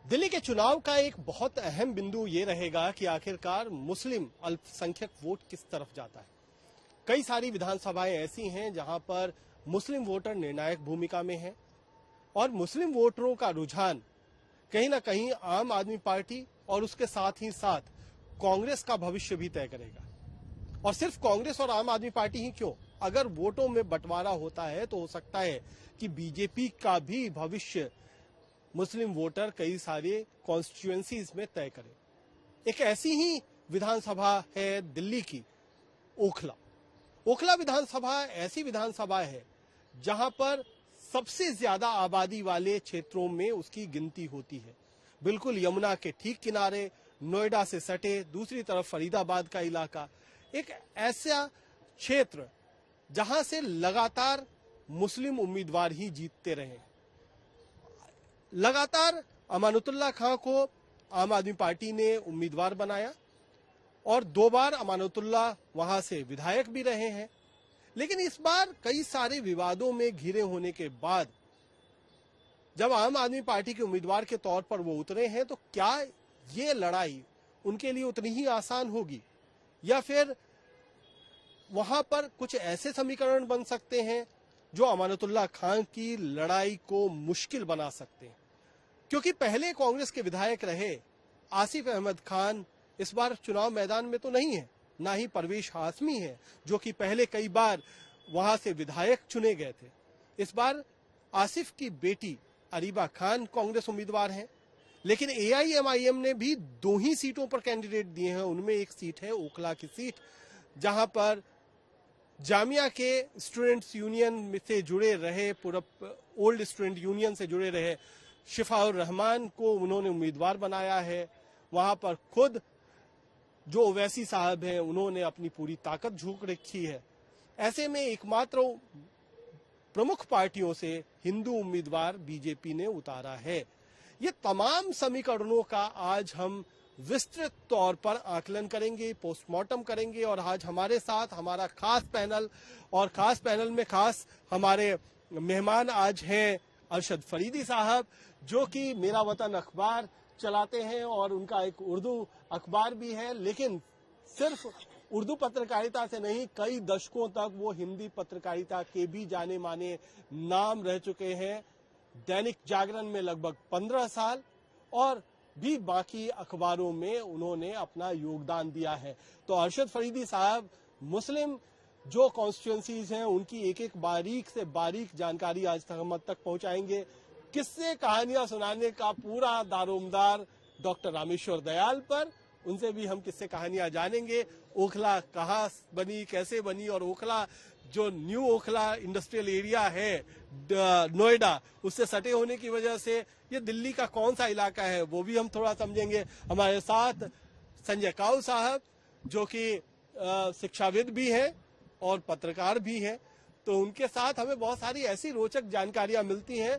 दिल्ली के चुनाव का एक बहुत अहम बिंदु ये रहेगा कि आखिरकार मुस्लिम अल्पसंख्यक वोट किस तरफ जाता है। कई सारी विधानसभाएं ऐसी हैं जहां पर मुस्लिम वोटर निर्णायक भूमिका में हैं और मुस्लिम वोटरों का रुझान कहीं ना कहीं आम आदमी पार्टी और उसके साथ ही साथ कांग्रेस का भविष्य भी तय करेगा। और सिर्फ कांग्रेस और आम आदमी पार्टी ही क्यों, अगर वोटों में बंटवारा होता है तो हो सकता है कि बीजेपी का भी भविष्य मुस्लिम वोटर कई सारे कॉन्स्टिट्यूएंसीज में तय करें। एक ऐसी ही विधानसभा है दिल्ली की ओखला। ओखला विधानसभा ऐसी विधानसभा है जहां पर सबसे ज्यादा आबादी वाले क्षेत्रों में उसकी गिनती होती है। बिल्कुल यमुना के ठीक किनारे, नोएडा से सटे, दूसरी तरफ फरीदाबाद का इलाका, एक ऐसा क्षेत्र जहां से लगातार मुस्लिम उम्मीदवार ही जीतते रहे। लगातार अमानुतुल्लाह खां को आम आदमी पार्टी ने उम्मीदवार बनाया और 2 बार अमानुतुल्लाह वहां से विधायक भी रहे हैं। लेकिन इस बार कई सारे विवादों में घिरे होने के बाद जब आम आदमी पार्टी के उम्मीदवार के तौर पर वो उतरे हैं, तो क्या ये लड़ाई उनके लिए उतनी ही आसान होगी या फिर वहां पर कुछ ऐसे समीकरण बन सकते हैं जो अमानुतुल्लाह खान की लड़ाई को मुश्किल बना सकते हैं। क्योंकि पहले कांग्रेस के विधायक रहे आसिफ अहमद खान इस बार चुनाव मैदान में तो नहीं है, ना ही परवेश हाशमी है जो कि पहले कई बार वहां से विधायक चुने गए थे। इस बार आसिफ की बेटी अरीबा खान कांग्रेस उम्मीदवार हैं, लेकिन एआईएमआईएम ने भी 2 ही सीटों पर कैंडिडेट दिए हैं। उनमें एक सीट है ओखला की सीट, जहां पर जामिया के स्टूडेंट्स यूनियन से जुड़े रहे, पूरा ओल्ड स्टूडेंट यूनियन से जुड़े रहे शिफाउर रहमान को उन्होंने उम्मीदवार बनाया है। वहां पर खुद जो ओवैसी साहब हैं उन्होंने अपनी पूरी ताकत झोंक रखी है। ऐसे में एकमात्र प्रमुख पार्टियों से हिंदू उम्मीदवार बीजेपी ने उतारा है। ये तमाम समीकरणों का आज हम विस्तृत तौर पर आकलन करेंगे, पोस्टमार्टम करेंगे। और आज हमारे साथ हमारा खास पैनल, और खास पैनल में खास हमारे मेहमान आज हैं अरशद फरीदी साहब, जो कि मेरा वतन अखबार चलाते हैं और उनका एक उर्दू अखबार भी है। लेकिन सिर्फ उर्दू पत्रकारिता से नहीं, कई दशकों तक वो हिंदी पत्रकारिता के भी जाने माने नाम रह चुके हैं। दैनिक जागरण में लगभग 15 साल और भी बाकी अखबारों में उन्होंने अपना योगदान दिया है। तो अरशद फरीदी साहब मुस्लिम जो कॉन्स्टिट्यूएंसीज हैं उनकी एक एक बारीक से बारीक जानकारी आज तक हम तक पहुंचाएंगे। किस्से कहानियां सुनाने का पूरा दारोमदार डॉक्टर रामेश्वर दयाल पर, उनसे भी हम किस्से कहानियां जानेंगे। ओखला कहाँ बनी, कैसे बनी, और ओखला जो न्यू ओखला इंडस्ट्रियल एरिया है नोएडा, उससे सटे होने की वजह से ये दिल्ली का कौन सा इलाका है वो भी हम थोड़ा समझेंगे। हमारे साथ संजय काऊ साहब जो कि शिक्षाविद भी हैं और पत्रकार भी हैं, तो उनके साथ हमें बहुत सारी ऐसी रोचक जानकारियां मिलती हैं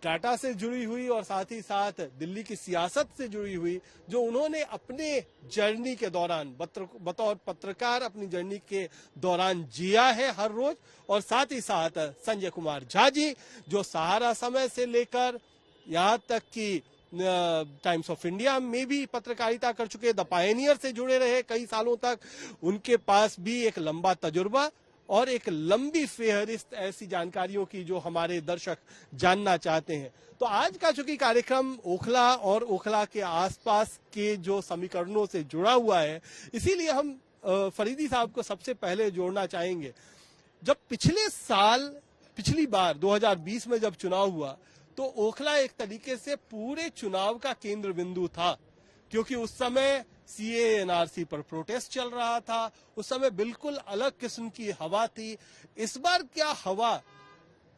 टाटा से जुड़ी हुई और साथ ही साथ दिल्ली की सियासत से जुड़ी हुई, जो उन्होंने अपने जर्नी के दौरान बतौर पत्रकार अपनी जर्नी के दौरान जिया है हर रोज। और साथ ही साथ संजय कुमार झा जी, जो सहारा समय से लेकर यहाँ तक कि टाइम्स ऑफ इंडिया में भी पत्रकारिता कर चुके, द पायनियर से जुड़े रहे कई सालों तक। उनके पास भी एक लंबा तजुर्बा और एक लंबी फेहरिस्त ऐसी जानकारियों की जो हमारे दर्शक जानना चाहते हैं। तो आज का चूंकि कार्यक्रम ओखला और ओखला के आसपास के जो समीकरणों से जुड़ा हुआ है, इसीलिए हम फरीदी साहब को सबसे पहले जोड़ना चाहेंगे। जब पिछली बार 2020 में जब चुनाव हुआ तो ओखला एक तरीके से पूरे चुनाव का केंद्र बिंदु था, क्योंकि उस समय सीए एनआरसी पर प्रोटेस्ट चल रहा था। उस समय बिल्कुल अलग किस्म की हवा थी। इस बार क्या हवा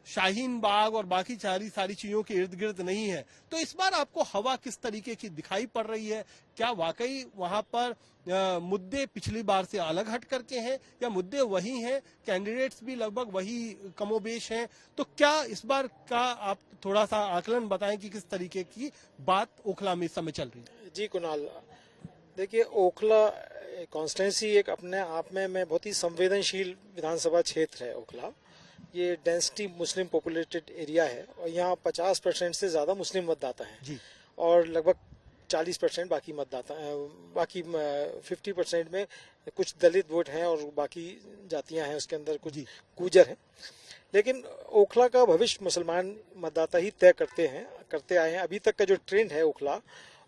शाहीन बाग और बाकी सारी चीजों के इर्द गिर्द नहीं है, तो इस बार आपको हवा किस तरीके की दिखाई पड़ रही है? क्या वाकई वहां पर मुद्दे पिछली बार से अलग हट करके हैं या मुद्दे वही हैं, कैंडिडेट्स भी लगभग वही कमोबेश हैं? तो क्या इस बार का आप थोड़ा सा आकलन बताएं कि किस तरीके की बात ओखला में इस समय चल रही है? जी कुणाल, देखिए ओखला कॉन्स्टिट्यूंसी एक अपने आप में बहुत ही संवेदनशील विधानसभा क्षेत्र है। ओखला ये डेंसिटी मुस्लिम पॉपुलेटेड एरिया है और यहाँ 50% से ज्यादा मुस्लिम मतदाता हैं। और लगभग 40% बाकी मतदाता, बाकी 50% में कुछ दलित वोट हैं और बाकी जातियां हैं, उसके अंदर कुछ जी। गुर्जर हैं। लेकिन ओखला का भविष्य मुसलमान मतदाता ही तय करते आए हैं। अभी तक का जो ट्रेंड है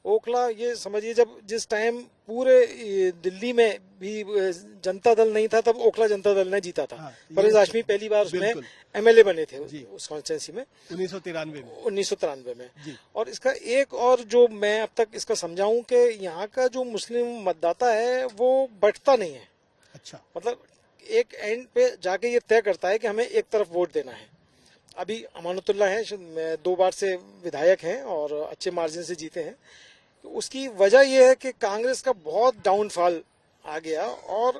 ओखला ये समझिए, जब जिस टाइम पूरे दिल्ली में भी जनता दल नहीं था, तब ओखला जनता दल ने जीता था। हाँ, परवेज हाशमी पहली बार उसमें बिल्कुल। एमएलए बने थे जी। उस कॉन्स्टिट्यूंसी में 1993 में। में। जी। और इसका एक और जो मैं अब तक इसका समझाऊं कि यहाँ का जो मुस्लिम मतदाता है वो बढ़ता नहीं है। अच्छा। मतलब एक एंड पे जाके ये तय करता है कि हमें एक तरफ वोट देना है। अभी अमानतुल्ला है, 2 बार से विधायक हैं और अच्छे मार्जिन से जीते हैं। तो उसकी वजह यह है कि कांग्रेस का बहुत डाउनफॉल आ गया, और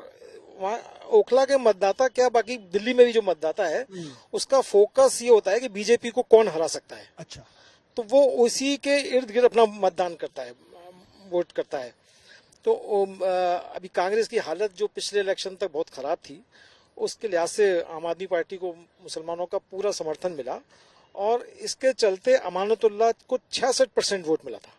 वहाँ ओखला के मतदाता क्या, बाकी दिल्ली में भी जो मतदाता है उसका फोकस ये होता है कि बीजेपी को कौन हरा सकता है। अच्छा। तो वो उसी के इर्द गिर्द अपना मतदान करता है, वोट करता है। तो अभी कांग्रेस की हालत जो पिछले इलेक्शन तक बहुत खराब थी, उसके लिहाज से आम आदमी पार्टी को मुसलमानों का पूरा समर्थन मिला, और इसके चलते अमानतुल्लाह को 66% वोट मिला था,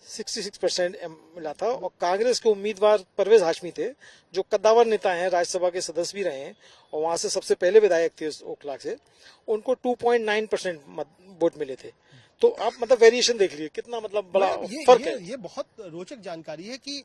66% मिला था। और कांग्रेस के उम्मीदवार परवेज हाशमी थे, जो कद्दावर नेता हैं, राज्यसभा के सदस्य भी रहे हैं और वहां से सबसे पहले विधायक थे उस ओखला से। उनको 2.9% वोट मिले थे। तो आप मतलब वेरिएशन देख लीजिए कितना मतलब बड़ा फर्क है। ये बहुत रोचक जानकारी है कि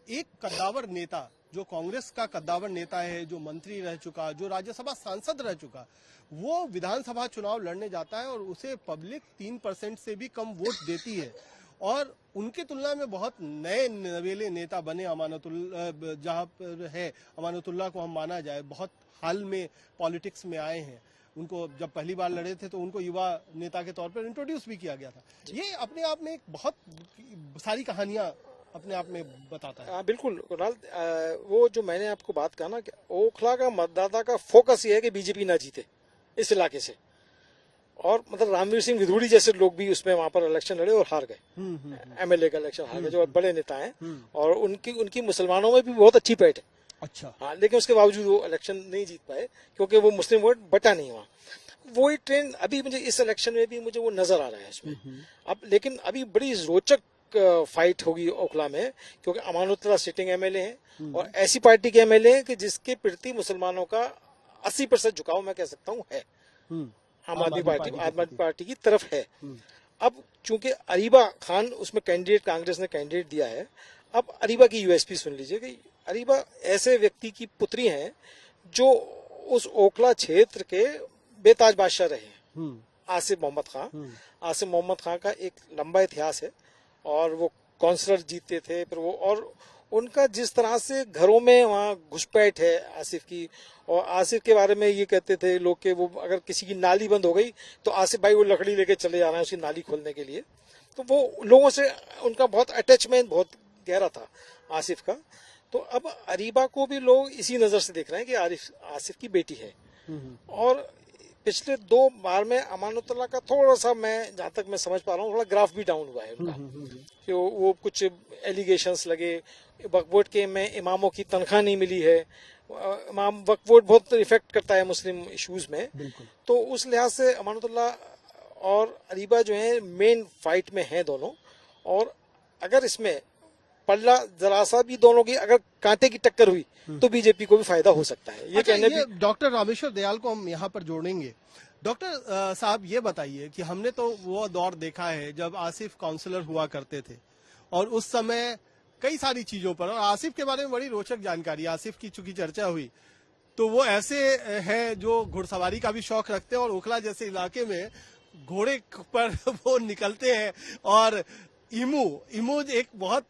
एक कद्दावर नेता, जो कांग्रेस का कद्दावर नेता है, जो मंत्री रह चुका, जो राज्यसभा सांसद रह चुका, वो विधानसभा चुनाव लड़ने जाता है और उसे पब्लिक 3% से भी कम वोट देती है। और उनकी तुलना में बहुत नए नवेले नेता बने अमानतुल्लाह, जहां पर है अमानतुल्लाह को हम माना जाए, बहुत हाल में पॉलिटिक्स में आए हैं। उनको जब पहली बार लड़े थे तो उनको युवा नेता के तौर पर इंट्रोड्यूस भी किया गया था। ये अपने आप में एक बहुत सारी कहानियां अपने आप में बताता है। बिल्कुल कुणाल, वो जो मैंने आपको बात कहा ना कि ओखला का मतदाता का फोकस ये है कि बीजेपी ना जीते इस इलाके से। और मतलब रामवीर सिंह विधूड़ी जैसे लोग भी उसमें वहां पर इलेक्शन लड़े और हार गए, एमएलए का इलेक्शन हार गए, जो बड़े नेता हैं। और उनकी मुसलमानों में भी बहुत अच्छी पैठ है। अच्छा। हाँ, लेकिन उसके बावजूद वो इलेक्शन नहीं जीत पाए क्योंकि वो मुस्लिम वोट बटा नहीं वहाँ। वही ट्रेंड अभी मुझे इस इलेक्शन में भी मुझे वो नजर आ रहा है इसमें। अब लेकिन अभी बड़ी रोचक फाइट होगी ओखला में, क्योंकि अमानतुल्लाह सिटिंग एमएलए हैं और ऐसी पार्टी के एमएलए हैं कि जिसके प्रति मुसलमानों का 80% झुकाव मैं कह सकता हूँ है, आम आदमी पार्टी की तरफ है। अब चूंकि अरीबा खान उसमें कैंडिडेट, कांग्रेस ने कैंडिडेट दिया है। अब अरीबा की यूएसपी सुन लीजिए कि अरीबा ऐसे व्यक्ति की पुत्री हैं जो उस ओखला क्षेत्र के बेताज बादशाह रहे हैं, आसिफ मोहम्मद खान। आसिफ मोहम्मद खान का एक लंबा इतिहास है और वो काउंसलर जीते थे, फिर वो, और उनका जिस तरह से घरों में वहाँ घुसपैठ है आसिफ की। और आसिफ के बारे में ये कहते थे लोग कि वो अगर किसी की नाली बंद हो गई तो आसिफ भाई वो लकड़ी लेके चले जा रहे हैं उसकी नाली खोलने के लिए। तो वो लोगों से उनका बहुत अटैचमेंट बहुत गहरा था आसिफ का। तो अब अरीबा को भी लोग इसी नजर से देख रहे हैं कि आसिफ की बेटी है। और पिछले 2 बार में अमानतुल्लाह का थोड़ा सा, मैं जहां तक मैं समझ पा रहा हूँ, थोड़ा ग्राफ भी डाउन हुआ है उनका। कि वो कुछ एलिगेशंस लगे, वक्फ बोर्ड के में इमामों की तनख्वाह नहीं मिली है। इमाम वक्फ बोर्ड बहुत इफेक्ट करता है मुस्लिम इश्यूज में। तो उस लिहाज से अमानतुल्लाह और अरीबा जो है मेन फाइट में हैं दोनों। और अगर इसमें पल्ला जरा सा भी दोनों की अगर कांटे की टक्कर हुई तो बीजेपी को भी फायदा हो सकता है। ये कहने भी डॉक्टर रामेश्वर दयाल को हम यहाँ पर जोड़ेंगे। डॉक्टर साहब ये बताइए कि हमने तो वो दौर देखा है जब आसिफ काउंसलर हुआ करते थे और उस समय कई सारी चीजों पर, और आसिफ के बारे में बड़ी रोचक जानकारी, आसिफ की चूंकि चर्चा हुई तो वो ऐसे हैं जो घुड़सवारी का भी शौक रखते हैं और ओखला जैसे इलाके में घोड़े पर वो निकलते हैं। और इमू एक बहुत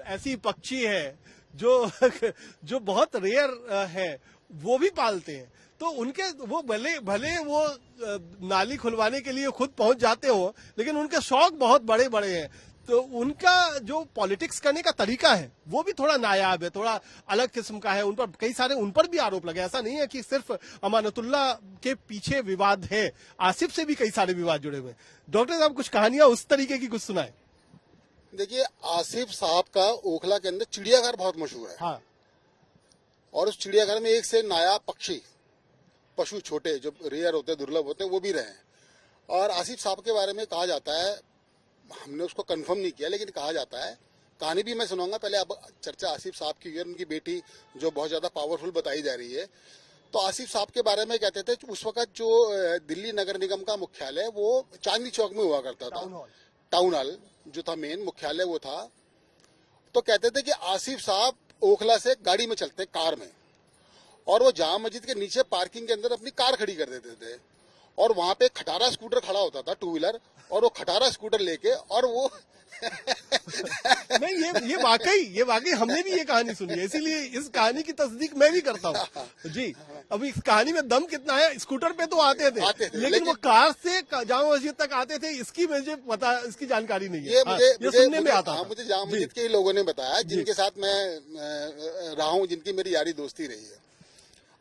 ऐसी पक्षी है जो बहुत रेयर है, वो भी पालते हैं। तो उनके वो भले वो नाली खुलवाने के लिए खुद पहुंच जाते हो, लेकिन उनके शौक बहुत बड़े बड़े हैं। तो उनका जो पॉलिटिक्स करने का तरीका है वो भी थोड़ा नायाब है, थोड़ा अलग किस्म का है। उन पर कई सारे उन पर भी आरोप लगे। ऐसा नहीं है कि सिर्फ अमानतुल्लाह के पीछे विवाद है, आसिफ से भी कई सारे विवाद जुड़े हुए हैं। डॉक्टर साहब कुछ कहानियां उस तरीके की कुछ सुनाए। देखिए, आसिफ साहब का ओखला के अंदर चिड़ियाघर बहुत मशहूर है। हाँ। और उस चिड़ियाघर में एक से नायाब पशु छोटे जो रेयर होते हैं, दुर्लभ होते हैं, वो भी रहे। और आसिफ साहब के बारे में कहा जाता है हमने उसको कंफर्म नहीं किया, लेकिन कहा जाता है, कहानी भी मैं सुनाऊंगा। पहले अब चर्चा आसिफ साहब की हुई, उनकी बेटी जो बहुत ज्यादा पावरफुल बताई जा रही है। तो आसिफ साहब के बारे में कहते थे उस वक्त जो दिल्ली नगर निगम का मुख्यालय वो चांदनी चौक में हुआ करता था, टाउन हॉल जो था मेन मुख्यालय वो था। तो कहते थे कि आसिफ साहब ओखला से गाड़ी में चलते, कार में, और वो जामा मस्जिद के नीचे पार्किंग के अंदर अपनी कार खड़ी कर देते थे, और वहां पे खटारा स्कूटर खड़ा होता था, 2 व्हीलर, और वो खटारा स्कूटर लेके, और वो नहीं, ये वाकई हमने भी ये कहानी सुनी है, इसीलिए इस कहानी की तस्दीक मैं भी करता हूँ जी। अब इस कहानी में दम कितना है, स्कूटर पे तो आते थे, लेकिन वो कार से जामा मस्जिद तक आते थे, इसकी मुझे पता, इसकी जानकारी नहीं है। ये सुनने में आता था। मुझे जामा मस्जिद के लोगों ने बताया, जिनके साथ मैं रहा हूँ, जिनकी मेरी यारी दोस्ती रही है।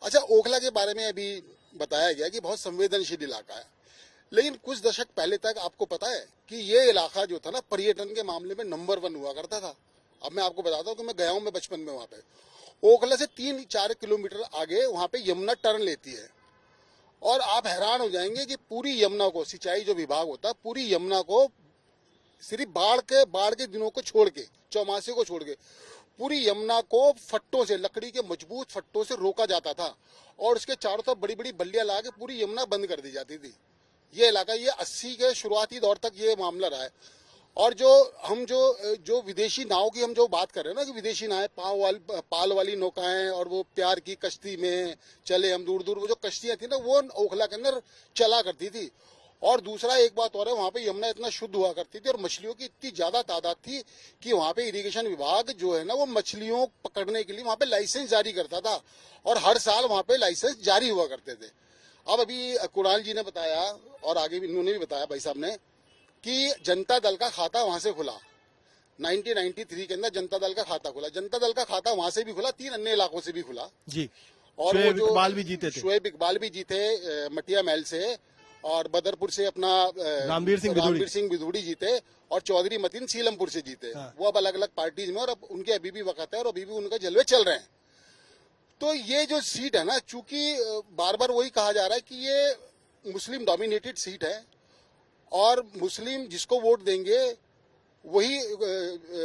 अच्छा, ओखला के बारे में अभी बताया गया कि बहुत संवेदनशील इलाका है, लेकिन कुछ दशक पहले तक आपको पता है कि ये इलाका जो था ना, पर्यटन के मामले में नंबर 1 हुआ करता था। अब मैं आपको बताता हूँ कि मैं गया हूँ, मैं बचपन में वहां पे ओखला से 3-4 किलोमीटर आगे वहां पे यमुना टर्न लेती है, और आप हैरान हो जाएंगे कि पूरी यमुना को, सिंचाई जो विभाग होता है, पूरी यमुना को सिर्फ बाढ़ के दिनों को छोड़ के, चौमासे को छोड़ के, पूरी यमुना को फट्टों से, लकड़ी के मजबूत फट्टों से रोका जाता था, और उसके चारों तरफ बड़ी बड़ी बल्लियां ला के पूरी यमुना बंद कर दी जाती थी। ये इलाका, ये 80 के शुरुआती दौर तक ये मामला रहा है। और जो विदेशी नाव की हम जो बात कर रहे हैं ना, कि विदेशी नावें, पाल वाली नौकाएं, और वो प्यार की कश्ती में चले हम दूर दूर, वो जो कश्तियां थी ना, वो ओखला के अंदर चला करती थी। और दूसरा एक बात और है, वहां पे यमुना इतना शुद्ध हुआ करती थी, और मछलियों की इतनी ज्यादा तादाद थी कि वहां पे इरिगेशन विभाग जो है ना, वो मछलियों पकड़ने के लिए वहां पे लाइसेंस जारी करता था, और हर साल वहां पे लाइसेंस जारी हुआ करते थे। अब अभी कुणाल जी ने बताया, और आगे भी इन्होंने भी बताया, भाई साहब ने, कि जनता दल का खाता वहां से खुला 1993 के अंदर। जनता दल का खाता खुला, जनता दल का खाता वहां से भी खुला, 3 अन्य इलाकों से भी खुला जी। और शोएब इकबाल भी जीते थे, शोएब इकबाल भी जीते मटिया महल से, और बदरपुर से अपना रामवीर सिंह बिधूड़ी जीते, और चौधरी मतीन सीलमपुर से जीते। हाँ। वो अब अलग अलग पार्टीज में, और अब उनके अभी भी वक्त है, और अभी भी उनका जलवे चल रहे हैं। तो ये जो सीट है ना, चूंकि बार बार वही कहा जा रहा है कि ये मुस्लिम डोमिनेटेड सीट है, और मुस्लिम जिसको वोट देंगे वही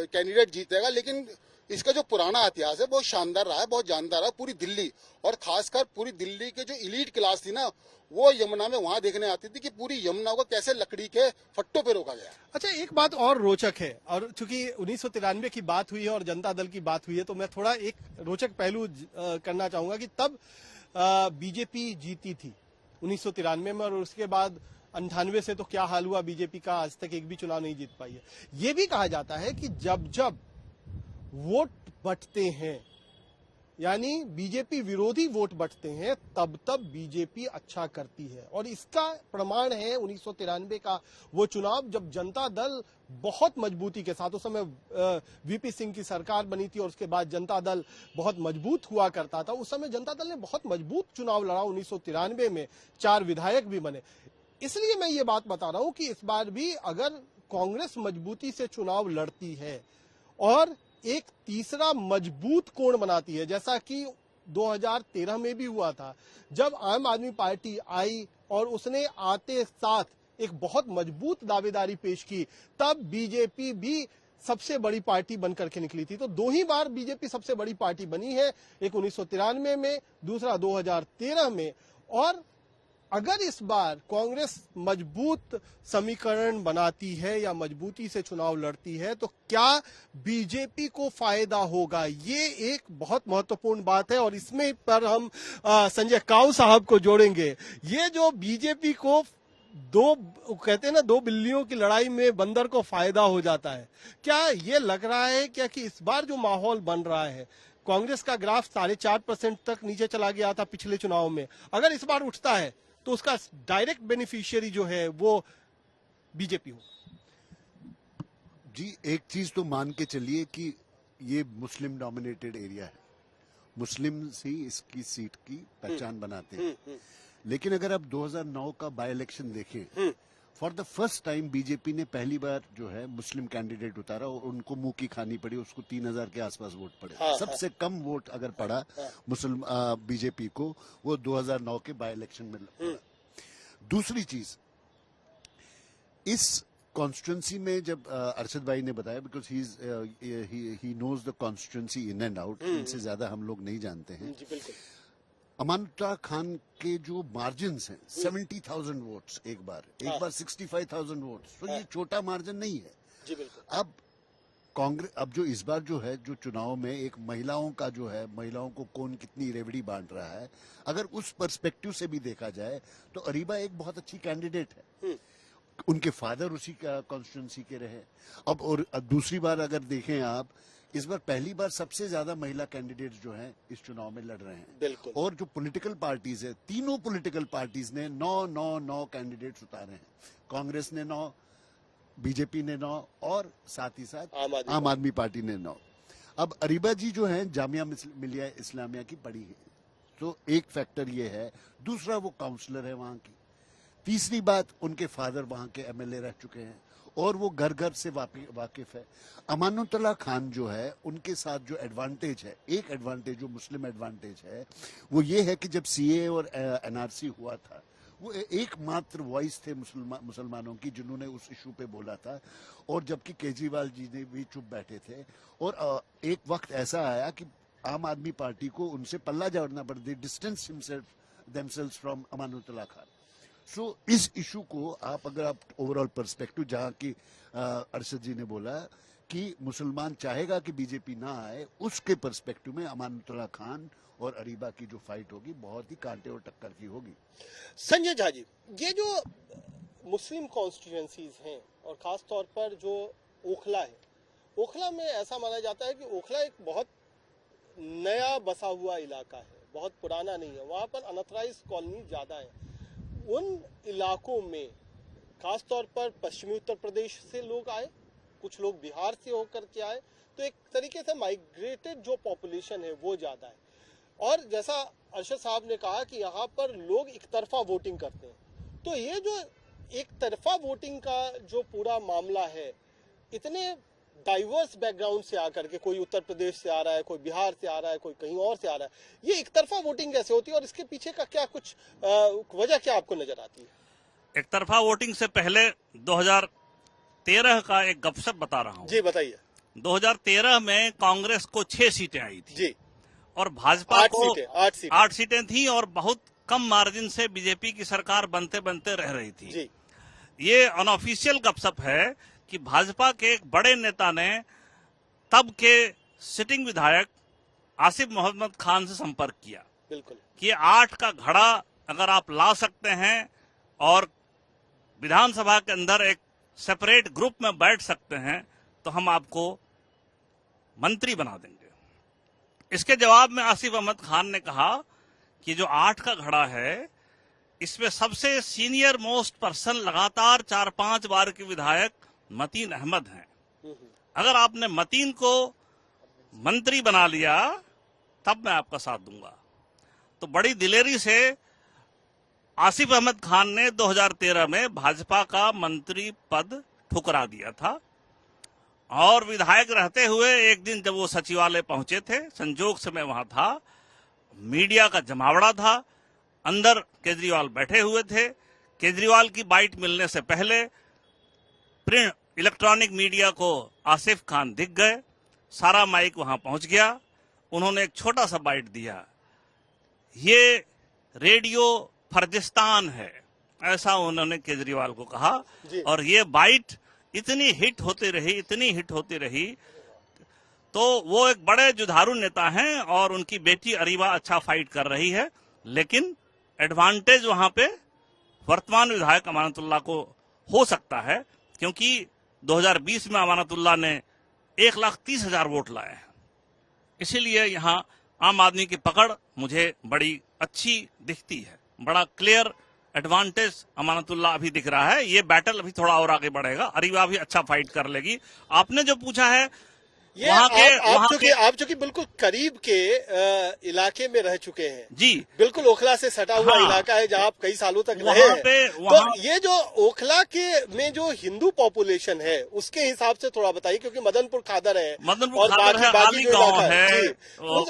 कैंडिडेट जीतेगा, लेकिन इसका जो पुराना इतिहास है बहुत शानदार रहा है, बहुत जानदार है। पूरी दिल्ली, और खासकर पूरी दिल्ली के जो इलीट क्लास थी ना, वो यमुना में वहां देखने आती थी कि पूरी यमुना को कैसे लकड़ी के फट्टों पे रोका गया। अच्छा, एक बात और रोचक है, और चूंकि 1993 की बात हुई है और जनता दल की बात हुई है, तो मैं थोड़ा एक रोचक पहलू करना चाहूंगा कि तब बीजेपी जीती थी 1993 में, और उसके बाद 98 से तो क्या हाल हुआ बीजेपी का, आज तक एक भी चुनाव नहीं जीत पाई है। ये भी कहा जाता है कि जब जब वोट बंटते हैं, यानी बीजेपी विरोधी वोट बंटते हैं, तब तब बीजेपी अच्छा करती है। और इसका प्रमाण है 1993 का वो चुनाव, जब जनता दल बहुत मजबूती के साथ, उस समय वीपी सिंह की सरकार बनी थी, और उसके बाद जनता दल बहुत मजबूत हुआ करता था। उस समय जनता दल ने बहुत मजबूत चुनाव लड़ा 1993 में, 4 विधायक भी बने। इसलिए मैं ये बात बता रहा हूं कि इस बार भी अगर कांग्रेस मजबूती से चुनाव लड़ती है और एक तीसरा मजबूत कोण बनाती है, जैसा कि 2013 में भी हुआ था, जब आम आदमी पार्टी आई और उसने आते साथ एक बहुत मजबूत दावेदारी पेश की, तब बीजेपी भी सबसे बड़ी पार्टी बनकर के निकली थी। तो 2 ही बार बीजेपी सबसे बड़ी पार्टी बनी है, एक 1993 में, दूसरा 2013 में। और अगर इस बार कांग्रेस मजबूत समीकरण बनाती है या मजबूती से चुनाव लड़ती है, तो क्या बीजेपी को फायदा होगा? ये एक बहुत महत्वपूर्ण बात है, और इसमें पर हम संजय काऊ साहब को जोड़ेंगे। ये जो बीजेपी को कहते हैं ना, 2 बिल्लियों की लड़ाई में बंदर को फायदा हो जाता है, क्या ये लग रहा है क्या कि इस बार जो माहौल बन रहा है, कांग्रेस का ग्राफ 4.5% तक नीचे चला गया था पिछले चुनाव में, अगर इस बार उठता है तो उसका डायरेक्ट बेनिफिशियरी जो है वो बीजेपी हो? जी, एक चीज तो मान के चलिए कि ये मुस्लिम डोमिनेटेड एरिया है, मुस्लिम ही इसकी सीट की पहचान बनाते हैं। लेकिन अगर आप 2009 का बाय इलेक्शन देखें, for the first time BJP ने पहली बार जो है मुस्लिम कैंडिडेट उतारा, और उनको मुंह की खानी पड़ी, उसको 3000 के आसपास वोट पड़े। सबसे कम वोट अगर पड़ा मुस्लिम बीजेपी को, वो 2009 के बाय इलेक्शन में पड़ा। दूसरी चीज, इस कॉन्स्टिट्यूंसी में जब अरशद भाई ने बताया, because he knows the constituency in and out, इनसे ज्यादा हम लोग नहीं जानते हैं। जी बिल्कुल। अमानुल्लाह खान के जो मार्जिन्स हैं 70,000 वोट्स, एक बार 65,000 वोट्स, तो ये छोटा मार्जिन नहीं है। जी बिल्कुल। अब कांग्रेस, अब जो इस बार जो है, जो चुनाव में एक महिलाओं का जो है, महिलाओं को कौन कितनी रेवड़ी बांट रहा है, अगर उस पर्सपेक्टिव से भी देखा जाए तो अरीबा एक बहुत अच्छी कैंडिडेट है। उनके फादर उसी का कॉन्स्टिट्यूंसी के रहे। अब और दूसरी बार अगर देखें आप, इस बार पहली बार सबसे ज्यादा महिला कैंडिडेट्स जो हैं इस चुनाव में लड़ रहे हैं। बिल्कुल। और जो पॉलिटिकल पार्टीज है, तीनों पॉलिटिकल पार्टीज ने 9 कैंडिडेट्स उतारे हैं। कांग्रेस ने 9, बीजेपी ने 9 और साथ ही साथ आम आदमी पार्टी ने 9। अब अरीबा जी जो हैं जामिया मिलिया इस्लामिया की पढ़ी है, तो एक फैक्टर ये है। दूसरा, वो काउंसलर है वहां की। तीसरी बात, उनके फादर वहां के एमएलए रह चुके हैं और वो घर घर से वाकिफ है। अमानुल्लाह खान जो है, उनके साथ जो एडवांटेज है, एक एडवांटेज जो मुस्लिम एडवांटेज है, वो ये है कि जब सीए और एनआरसी हुआ था, वो एकमात्र वॉइस थे मुसलमानों की जिन्होंने उस इशू पे बोला था। और जबकि केजरीवाल जी ने भी चुप बैठे थे। और एक वक्त ऐसा आया कि आम आदमी पार्टी को उनसे पल्ला झाड़ना पड़ा, they distance themselves from Amanullah Khan. So इस इशू को अगर आप ओवरऑल पर्सपेक्टिव, जहां की अरशद जी ने बोला कि मुसलमान चाहेगा कि बीजेपी ना आए, उसके पर्सपेक्टिव में अमानुल्लाह खान और अरीबा की जो फाइट होगी बहुत ही कांटे और टक्कर की होगी। संजय झा जी, ये जो मुस्लिम कॉन्स्टिट्यूएंसीज हैं और खास तौर पर जो ओखला है, ओखला में ऐसा माना जाता है कि ओखला एक बहुत नया बसा हुआ इलाका है, बहुत पुराना नहीं है। वहां पर अनऑथराइज्ड कॉलोनी ज्यादा है। उन इलाकों में खास तौर पर पश्चिमी उत्तर प्रदेश से लोग आए, कुछ लोग बिहार से होकर के आए, तो एक तरीके से माइग्रेटेड जो पॉपुलेशन है वो ज्यादा है। और जैसा अरशद साहब ने कहा कि यहाँ पर लोग एक तरफा वोटिंग करते हैं, तो ये जो एक तरफा वोटिंग का जो पूरा मामला है, इतने डाइवर्स बैकग्राउंड से आकर के, कोई उत्तर प्रदेश से आ रहा है, कोई बिहार से आ रहा है, कोई कहीं और से आ रहा है, ये एक तरफा वोटिंग कैसे होती है और इसके पीछे का क्या कुछ वजह क्या आपको नजर आती है? एक तरफा वोटिंग से पहले 2013 का एक गपशप बता रहा हूँ। जी बताइए। 2013 में कांग्रेस को 6 सीटें आई थी जी, और भाजपा को 8 सीटें थी और बहुत कम मार्जिन से बीजेपी की सरकार बनते बनते रह रही थी। जी। ये अनऑफिशियल गपशप है कि भाजपा के एक बड़े नेता ने तब के सिटिंग विधायक आसिफ मोहम्मद खान से संपर्क किया। बिल्कुल। कि 8 का घड़ा अगर आप ला सकते हैं और विधानसभा के अंदर एक सेपरेट ग्रुप में बैठ सकते हैं तो हम आपको मंत्री बना देंगे। इसके जवाब में आसिफ अहमद खान ने कहा कि जो 8 का घड़ा है, इसमें सबसे सीनियर मोस्ट पर्सन लगातार 4-5 बार के विधायक मतीन अहमद हैं। अगर आपने मतीन को मंत्री बना लिया तब मैं आपका साथ दूंगा। तो बड़ी दिलेरी से आसिफ अहमद खान ने 2013 में भाजपा का मंत्री पद ठुकरा दिया था और विधायक रहते हुए एक दिन जब वो सचिवालय पहुंचे थे, संजोग से मैं वहां था, मीडिया का जमावड़ा था, अंदर केजरीवाल बैठे हुए थे। केजरीवाल की बाइट मिलने से पहले प्रिंट इलेक्ट्रॉनिक मीडिया को आसिफ खान दिख गए, सारा माइक वहां पहुंच गया, उन्होंने एक छोटा सा बाइट दिया, ये रेडियो फर्जिस्तान है, ऐसा उन्होंने केजरीवाल को कहा। और ये बाइट इतनी हिट होती रही, तो वो एक बड़े जुझारू नेता हैं और उनकी बेटी अरीबा अच्छा फाइट कर रही है, लेकिन एडवांटेज वहां पे वर्तमान विधायक अमानतुल्लाह को हो सकता है, क्योंकि 2020 में अमानतुल्लाह ने 1,30,000 वोट लाए हैं। इसीलिए यहाँ आम आदमी की पकड़ मुझे बड़ी अच्छी दिखती है, बड़ा क्लियर एडवांटेज अमानतुल्लाह अभी दिख रहा है। ये बैटल अभी थोड़ा और आगे बढ़ेगा, अरीबा भी अच्छा फाइट कर लेगी। आपने जो पूछा है ये वहाँ के आप चूंकि बिल्कुल करीब के इलाके में रह चुके हैं, जी बिल्कुल ओखला से सटा हुआ हाँ। इलाका है जहाँ आप कई सालों तक वहाँ रहे हैं। पे तो ये जो ओखला के में जो हिंदू पॉपुलेशन है उसके हिसाब से थोड़ा बताइए, क्योंकि मदनपुर खादर है मदनपुर और खादर है, बाकी आली जो गांव इलाका है, जी,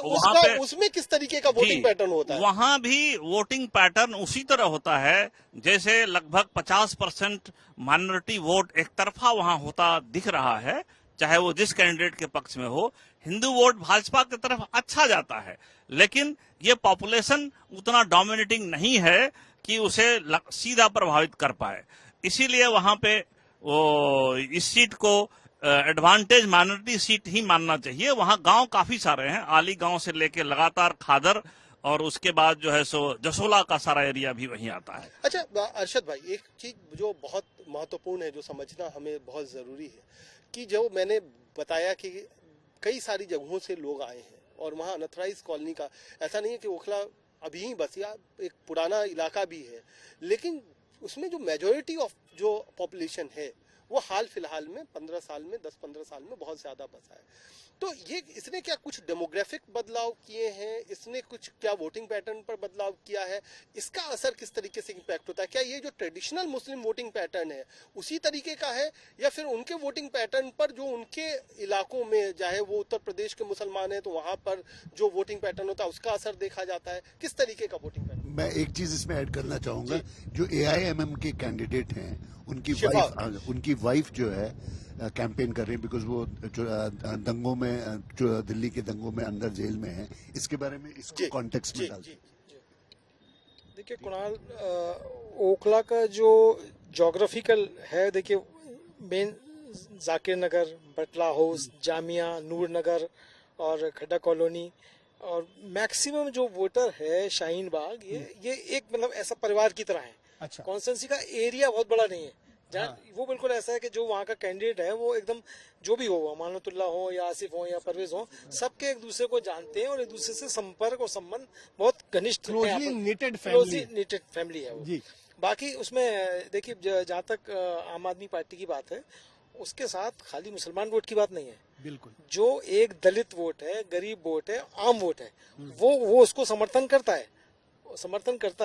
वहाँ पे उसमें किस तरीके का वोटिंग पैटर्न होता है? वहाँ भी वोटिंग पैटर्न उसी तरह होता है जैसे लगभग 50% माइनॉरिटी वोट एक तरफा वहाँ होता दिख रहा है, चाहे वो जिस कैंडिडेट के पक्ष में हो। हिंदू वोट भाजपा की तरफ अच्छा जाता है, लेकिन ये पॉपुलेशन उतना डोमिनेटिंग नहीं है कि उसे सीधा प्रभावित कर पाए। इसीलिए वहां पे वो इस सीट को एडवांटेज माइनॉरिटी सीट ही मानना चाहिए। वहां गांव काफी सारे हैं, आली गांव से लेके लगातार खादर और उसके बाद जो है सो जसोला का सारा एरिया भी वहीं आता है। अच्छा अरशद भाई, एक चीज जो बहुत महत्वपूर्ण है, जो समझना हमें बहुत जरूरी है, कि जो मैंने बताया कि कई सारी जगहों से लोग आए हैं और वहाँ अनथराइज कॉलोनी का ऐसा नहीं है कि ओखला अभी ही बस, या एक पुराना इलाका भी है, लेकिन उसमें जो मेजोरिटी ऑफ जो पॉपुलेशन है वो हाल फिलहाल में 15 साल में 10-15 साल में बहुत ज्यादा बसा है। तो ये इसने क्या कुछ डेमोग्राफिक बदलाव किए हैं, इसने कुछ क्या वोटिंग पैटर्न पर बदलाव किया है, इसका असर किस तरीके से इम्पैक्ट होता है? क्या ये जो ट्रेडिशनल मुस्लिम वोटिंग पैटर्न है उसी तरीके का है, या फिर उनके वोटिंग पैटर्न पर जो उनके इलाकों में, चाहे वो उत्तर प्रदेश के मुसलमान है तो वहां पर जो वोटिंग पैटर्न होता है उसका असर देखा जाता है? किस तरीके का वोटिंग पैटर्न? मैं एक चीज इसमें ऐड करना चाहूंगा, जो AIMM के कैंडिडेट हैं उनकी वाइफ जो है कैंपेन कर रही है, बिकॉज वो जो दंगों में, जो दिल्ली के दंगों में अंदर जेल में है। इसके बारे में इसको कॉन्टेक्स्ट में डालते हैं। देखिए कुणाल, ओखला का जो ज्योग्राफिकल है, देखिए मेन जाकिर नगर, बटला हाउस, जामिया, नूर नगर और खड्डा कॉलोनी, और मैक्सिमम जो वोटर है शाहीन बाग, ये एक मतलब ऐसा परिवार की तरह है। अच्छा। कॉन्स्टेंसी का एरिया बहुत बड़ा नहीं है, जहाँ वो बिल्कुल ऐसा है कि जो वहाँ का कैंडिडेट है वो एकदम जो भी हो, अमानतुल्लाह हो या आसिफ हो या परवेज हो, सबके एक दूसरे को जानते हैं और एक दूसरे से संपर्क और संबंध बहुत घनिष्ठ, क्लोजली नीटेड फैमिली है वो जी। बाकी उसमें देखिए, जहाँ तक आम आदमी पार्टी की बात है, उसके साथ खाली मुसलमान वोट की बात नहीं है। बिल्कुल, जो एक दलित वोट है, गरीब वोट है, आम वोट है, वो उसको समर्थन करता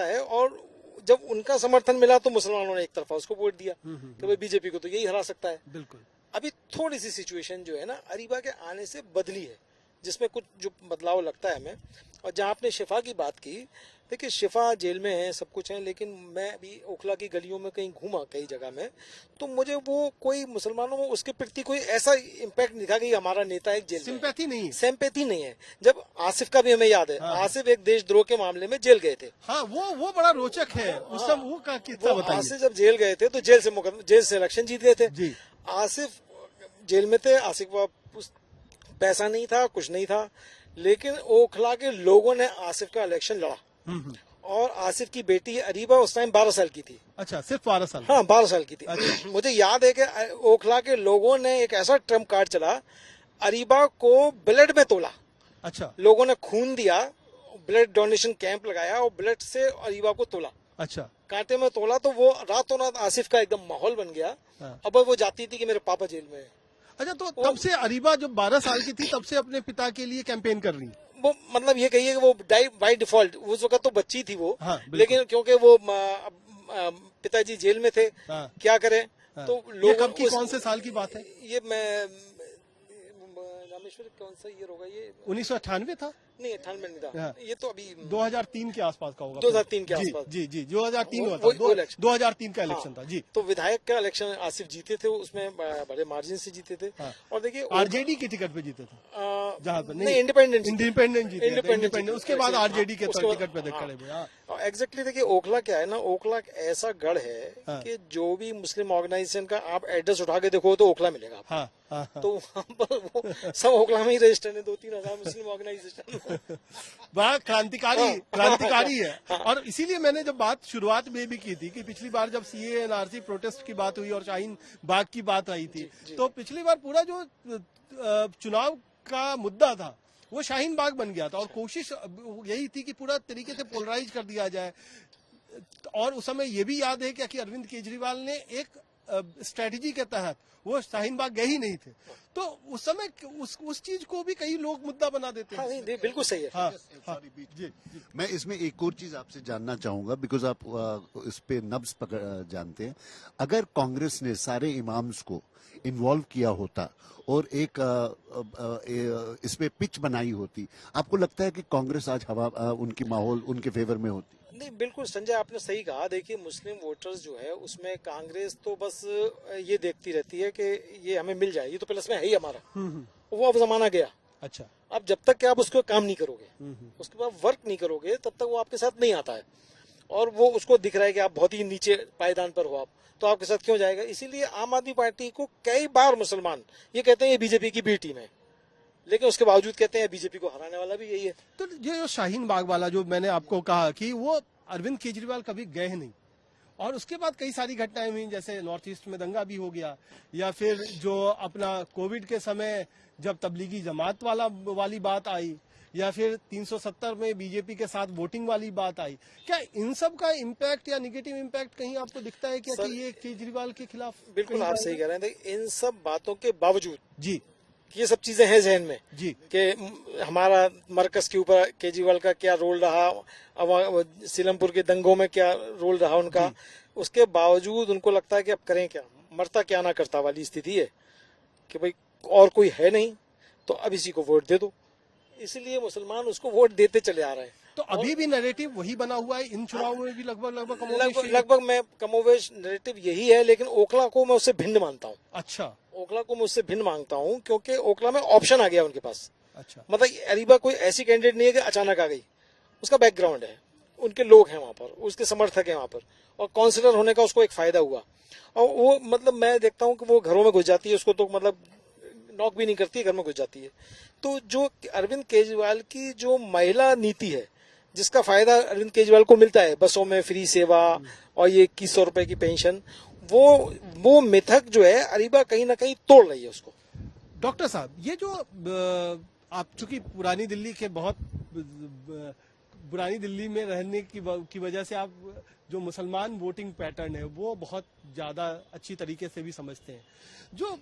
है। और जब उनका समर्थन मिला तो मुसलमानों ने एक तरफा उसको वोट दिया कि भाई बीजेपी को तो यही हरा सकता है। बिल्कुल। अभी थोड़ी सी सिचुएशन जो है ना अरीबा के आने से बदली है, जिसमें कुछ जो बदलाव लगता है हमें। और जहाँ आपने शिफा की बात की, देखिए शिफा जेल में है, सब कुछ है, लेकिन मैं अभी ओखला की गलियों में कहीं घूमा कई जगह में, तो मुझे वो कोई मुसलमानों में उसके प्रति कोई ऐसा इम्पैक्ट दिखा कि हमारा नेता एक जेल में, सिंपैथी नहीं है। जब आसिफ का भी हमें याद है, आसिफ एक देशद्रोह के मामले में जेल गए थे। हाँ, वो बड़ा रोचक है। उस सब वो का किस्सा बताइए। आसिफ जब जेल गए थे तो जेल से इलेक्शन जीत गए थे जी। आसिफ जेल में थे, आसिफ का पैसा नहीं था, कुछ नहीं था, लेकिन ओखला के लोगों ने आसिफ का इलेक्शन लड़ा। और आसिफ की बेटी अरीबा उस टाइम 12 साल की थी। अच्छा, सिर्फ 12 साल? हाँ, 12 साल की थी। अच्छा। मुझे याद है कि ओखला के लोगों ने एक ऐसा ट्रम्प कार्ड चला, अरीबा को ब्लड में तोला। अच्छा। लोगों ने खून दिया, ब्लड डोनेशन कैंप लगाया और ब्लड से अरीबा को तोला। अच्छा। कांटे में तोला, तो वो रातों रात आसिफ का एकदम माहौल बन गया। हाँ। अब वो जाती थी कि मेरे पापा जेल में है। अच्छा, तो तब से अरीबा जब 12 साल की थी तब से अपने पिता के लिए कैंपेन कर रही? वो मतलब ये कहिए कि वो बाय डिफॉल्ट, उस वक्त तो बच्ची थी वो। हाँ, लेकिन क्योंकि वो पिताजी जेल में थे, हाँ। क्या करें, हाँ। तो ये कब की, कौन से साल की बात है? ये मैं रामेश्वर कौन सा ईयर होगा ये? 1998 था? नहीं, 98 नहीं था। हाँ। ये तो अभी 2003 के आसपास का होगा। 2003 के आसपास। जी जी, 2003 हुआ वो था। इलेक्शन। 2003 का इलेक्शन था जी। तो विधायक का इलेक्शन आसिफ जीते थे, उसमें बड़े मार्जिन से जीते थे। हाँ। और देखिए आरजेडी की टिकट पे जीते थे, जहाँ पर नहीं, इंडिपेंडेंट जीते। उसके बाद आरजेडी के टिकट पे खड़े हुए। एग्जैक्टली, देखिए ओखला क्या है ना, ओखला ऐसा गढ़ है कि जो भी मुस्लिम ऑर्गेनाइजेशन का आप एड्रेस उठा के देखो तो ओखला मिलेगा। हाँ, हाँ, हाँ। तो वहाँ पर वो सब ओखला में ही रजिस्टर्ड है, 2-3 हजार मुस्लिम ऑर्गेनाइजेशन। बड़ा क्रांतिकारी है। और इसीलिए मैंने जब बात शुरुआत में भी की थी कि पिछली बार जब सीए एनआरसी प्रोटेस्ट की बात हुई और शाहीन बाग की बात आई थी, तो पिछली बार पूरा जो चुनाव का मुद्दा था वो शाहीन बाग बन गया था और कोशिश यही थी कि पूरा तरीके से पोलराइज कर दिया जाए। और उस समय ये भी याद है कि अरविंद केजरीवाल ने एक स्ट्रेटजी के तहत वो शाहीन बाग गए ही नहीं थे, तो उस समय उस चीज को भी कई लोग मुद्दा बना देते हैं। हाँ नहीं, बिल्कुल सही है। हाँ, हाँ, जी, मैं इसमें एक और चीज आपसे जानना चाहूंगा, बिकॉज आप इस पे नब्ज पकड़ जानते हैं। अगर कांग्रेस ने सारे इमाम्स को इन्वॉल्व किया होता और एक इसमें पिच बनाई होती, आपको लगता है कि कांग्रेस आज उनकी माहौल उनके फेवर में होती? नहीं, बिल्कुल संजय, आपने सही कहा। देखिए, मुस्लिम वोटर्स जो है उसमें कांग्रेस तो बस ये देखती रहती है कि ये हमें मिल जाए, ये तो प्लस में है ही हमारा, वो अब जमाना गया। अच्छा, अब जब तक कि आप उसको काम नहीं करोगे, उसके बाद वर्क नहीं करोगे, तब तक वो आपके साथ नहीं आता है। और वो उसको दिख रहा है कि आप बहुत ही नीचे पायदान पर हो आप, तो आपके साथ क्यों जाएगा? इसीलिए आम आदमी पार्टी को कई बार मुसलमान ये कहते हैं ये बीजेपी की बी टीम है, लेकिन उसके बावजूद कहते हैं बीजेपी को हराने वाला भी यही है। तो ये जो शाहीन बाग वाला जो मैंने आपको कहा कि वो अरविंद केजरीवाल कभी गए नहीं, और उसके बाद कई सारी घटनाएं हुई, जैसे नॉर्थ ईस्ट में दंगा भी हो गया, या फिर जो अपना कोविड के समय जब तबलीगी जमात वाली बात आई, या फिर 370 में बीजेपी के साथ वोटिंग वाली बात आई। क्या इन सब का इम्पैक्ट या निगेटिव इम्पैक्ट कहीं आपको दिखता है क्या कि ये केजरीवाल के खिलाफ? बिल्कुल आप सही कह रहे हैं। देखिए, इन सब बातों के बावजूद जी, ये सब चीजें हैं जहन में जी, कि हमारा मरकज के ऊपर केजरीवाल का क्या रोल रहा, सीलमपुर के दंगों में क्या रोल रहा उनका, उसके बावजूद उनको लगता है कि अब करें क्या, मरता क्या ना करता वाली स्थिति है कि भाई और कोई है नहीं तो अब इसी को वोट दे दो। इसलिए मुसलमान उसको वोट देते चले आ रहे हैं। तो अभी भी नैरेटिव वही बना हुआ है, इन चुनावों में भी लगभग मैं कमोवेश नैरेटिव यही है, लेकिन ओखला को मैं उससे भिन्न मानता हूँ। अच्छा, ओखला को मैं उससे भिन्न मांगता हूँ, क्योंकि ओखला में ऑप्शन आ गया उनके पास। अच्छा, मतलब अरीबा कोई ऐसी कैंडिडेट नहीं है कि अचानक आ गई, उसका बैकग्राउंड है, उनके लोग हैं वहां पर, उसके समर्थक हैं वहां पर, और काउंसिलर होने का उसको एक फायदा हुआ। और वो मतलब मैं देखता हूँ कि वो घरों में घुस जाती है, उसको तो मतलब नॉक भी नहीं करती है, घर में घुस जाती है। तो जो अरविंद केजरीवाल की जो महिला नीति है, जिसका फायदा अरविंद केजरीवाल को मिलता है, बसों में फ्री सेवा और ये 2100 रुपए की पेंशन, वो मिथक जो है अरीबा कहीं ना कहीं तोड़ रही है उसको। डॉक्टर साहब, ये जो आप चूंकि पुरानी दिल्ली के बहुत पुरानी दिल्ली में रहने की वजह से आप जो मुसलमान वोटिंग पैटर्न है वो बहुत ज्यादा अच्छी तरीके से भी समझते हैं। जो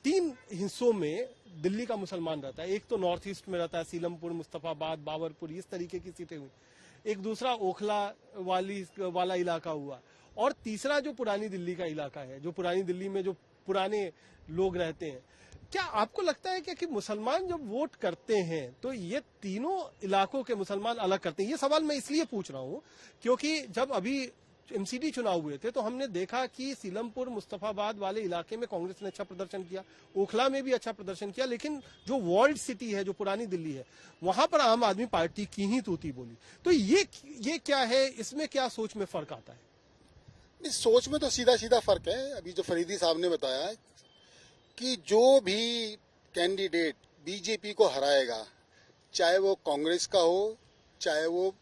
3 हिस्सों में दिल्ली का मुसलमान रहता है, एक तो नॉर्थ ईस्ट में रहता है, सीलमपुर, मुस्तफाबाद, बाबरपुर, इस तरीके की सीटें हुई, एक दूसरा ओखला वाला इलाका हुआ, और तीसरा जो पुरानी दिल्ली का इलाका है, जो पुरानी दिल्ली में जो पुराने लोग रहते हैं। क्या आपको लगता है कि मुसलमान जब वोट करते हैं तो ये तीनों इलाकों के मुसलमान अलग करते हैं? ये सवाल मैं इसलिए पूछ रहा हूं क्योंकि जब अभी एमसीडी चुनाव हुए थे तो हमने देखा कि सीलमपुर, मुस्तफाबाद वाले इलाके में कांग्रेस ने अच्छा प्रदर्शन किया, ओखला में भी अच्छा प्रदर्शन किया, लेकिन जो वर्ल्ड सिटी है, जो पुरानी दिल्ली है, वहां पर आम आदमी पार्टी की ही तूती बोली। तो ये क्या है, इसमें क्या सोच में फर्क आता है? इस सोच में तो सीधा सीधा फर्क है। अभी जो फरीदी साहब ने बताया कि जो भी कैंडिडेट बीजेपी को हराएगा, चाहे वो कांग्रेस का हो, चाहे वो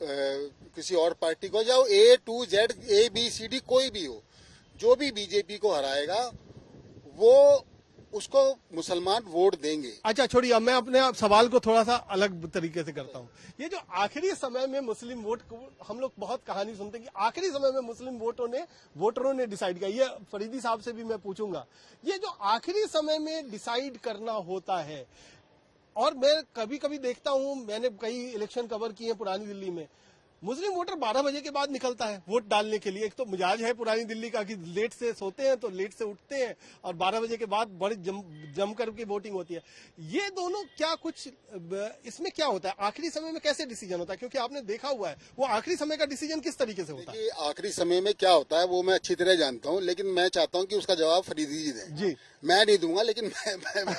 किसी और पार्टी को, या A to Z, ABCD कोई भी हो, जो भी बीजेपी को हराएगा वो उसको मुसलमान वोट देंगे। अच्छा छोड़िए, अब मैं अपने सवाल को थोड़ा सा अलग तरीके से करता हूँ। ये जो आखिरी समय में मुस्लिम वोट, हम लोग बहुत कहानी सुनते हैं कि आखिरी समय में मुस्लिम वोटरों ने डिसाइड किया, ये फरीदी साहब से भी मैं पूछूंगा, ये जो आखिरी समय में डिसाइड करना होता है, और मैं कभी कभी देखता हूँ, मैंने कई इलेक्शन कवर किए हैं पुरानी दिल्ली में, मुस्लिम वोटर 12 बजे के बाद निकलता है वोट डालने के लिए। एक तो मिजाज है पुरानी दिल्ली का कि लेट से सोते हैं तो लेट से उठते हैं, और 12 बजे के बाद बड़ी जम करके वोटिंग होती है। ये दोनों क्या कुछ इसमें क्या होता है, आखिरी समय में कैसे डिसीजन होता है? क्योंकि आपने देखा हुआ है वो आखिरी समय का डिसीजन किस तरीके से होता है। आखिरी समय में क्या होता है वो मैं अच्छी तरह जानता हूँ, लेकिन मैं चाहता हूँ कि उसका जवाब फरीदी जी दें। जी, मैं नहीं दूंगा, लेकिन मैं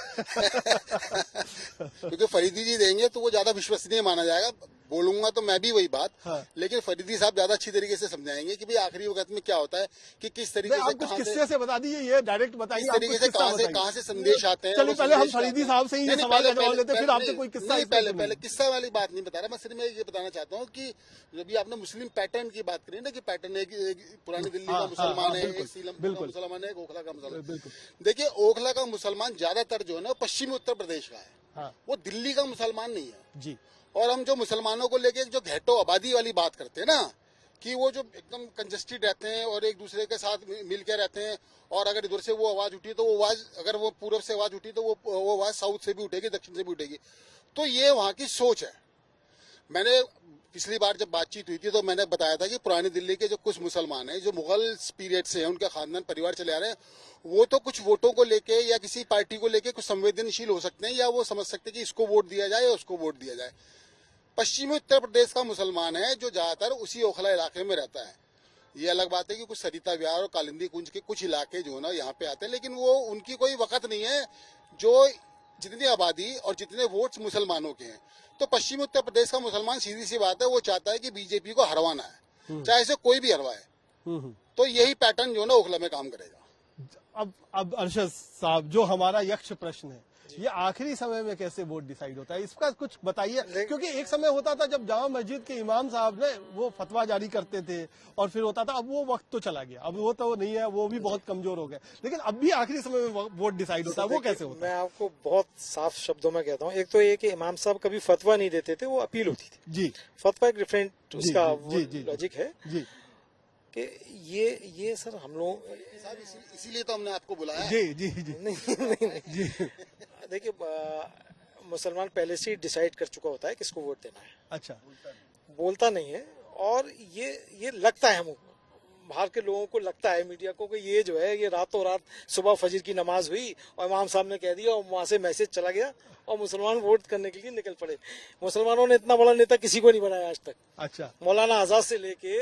क्योंकि फरीदी जी देंगे तो वो ज्यादा विश्वसनीय माना जाएगा। बोलूंगा तो मैं भी वही बात, हाँ। लेकिन फरीदी साहब ज्यादा अच्छी तरीके से समझाएंगे कि भाई आखिरी वक्त में क्या होता है, कि किस तरीके से, कुछ किस्से से बता दीजिए, ये डायरेक्ट बताइए, किस तरीके से कहाँ से संदेश आते हैं। चलिए पहले हम फरीदी साहब से ही ये सवाल का जवाब लेते हैं, फिर आपसे कोई किस्सा। पहले किस्सा वाली बात नहीं बता रहा मैं, सिर्फ मैं ये बताना चाहता हूँ कि जब आपने मुस्लिम पैटर्न की बात करी ना, कि पैटर्न है कि पुरानी दिल्ली का मुसलमान है, सीलमपुर का मुसलमान है, ओखला का मुसलमान। देखिए, ओखला का मुसलमान ज्यादातर जो है ना पश्चिमी उत्तर प्रदेश का है, वो दिल्ली का मुसलमान नहीं है जी। और हम जो मुसलमानों को लेके जो घेटो आबादी वाली बात करते हैं ना, कि वो जो एकदम कंजस्टेड रहते हैं और एक दूसरे के साथ मिल के रहते हैं, और अगर इधर से वो आवाज उठी तो वो आवाज, अगर वो पूर्व से आवाज उठी तो वो आवाज साउथ से भी उठेगी, दक्षिण से भी उठेगी। तो ये वहाँ की सोच है। मैंने पिछली बार जब बातचीत हुई थी तो मैंने बताया था कि पुरानी दिल्ली के जो कुछ मुसलमान हैं जो मुगल पीरियड से हैं, उनका खानदान परिवार चले आ रहे हैं, वो तो कुछ वोटों को लेके या किसी पार्टी को लेके कुछ संवेदनशील हो सकते हैं, या वो समझ सकते हैं कि इसको वोट दिया जाए या उसको वोट दिया जाए। पश्चिमी उत्तर प्रदेश का मुसलमान है जो ज्यादातर उसी ओखला इलाके में रहता है। ये अलग बात है कि कुछ सरिता विहार और कालिंदी कुंज के कुछ इलाके जो है ना यहाँ पे आते हैं, लेकिन वो उनकी कोई वक़्त नहीं है जो जितनी आबादी और जितने वोट्स मुसलमानों के हैं। तो पश्चिमी उत्तर प्रदेश का मुसलमान सीधी सी बात है, वो चाहता है कि बीजेपी को हरवाना है, चाहे से कोई भी हरवाए। तो यही पैटर्न जो है ना ओखला में काम करेगा। अब अरशद साहब, जो हमारा यक्ष प्रश्न है, ये आखिरी समय में कैसे वोट डिसाइड होता है, इसका कुछ बताइए। क्योंकि एक समय होता था जब जामा मस्जिद के इमाम साहब ने वो फतवा जारी करते थे और फिर होता था, अब वो वक्त तो चला गया, अब वो तो नहीं है, वो भी बहुत कमजोर हो गए, लेकिन अब भी आखिरी समय में वोट डिसाइड होता है, वो कैसे होता है? मैं आपको बहुत साफ शब्दों में कहता हूँ, एक तो ये कि इमाम साहब कभी फतवा नहीं देते थे, वो अपील होती थी जी। फतवा एक डिफरेंट उसका जी। लॉजिक है जी कि ये सर हम लोग इसीलिए तो हमने आपको बुलाया। जी नहीं जी देखिए, मुसलमान पहले से ही डिसाइड कर चुका होता है किसको वोट देना है। अच्छा, बोलता नहीं है, और ये लगता है हमको, बाहर के लोगों को लगता है, मीडिया को, कि ये जो है ये रातों रात सुबह फजर की नमाज हुई और इमाम साहब ने कह दिया और वहां से मैसेज चला गया और मुसलमान वोट करने के लिए निकल पड़े। मुसलमानों ने इतना बड़ा नेता किसी को नहीं बनाया आज तक। अच्छा, मौलाना आजाद से लेके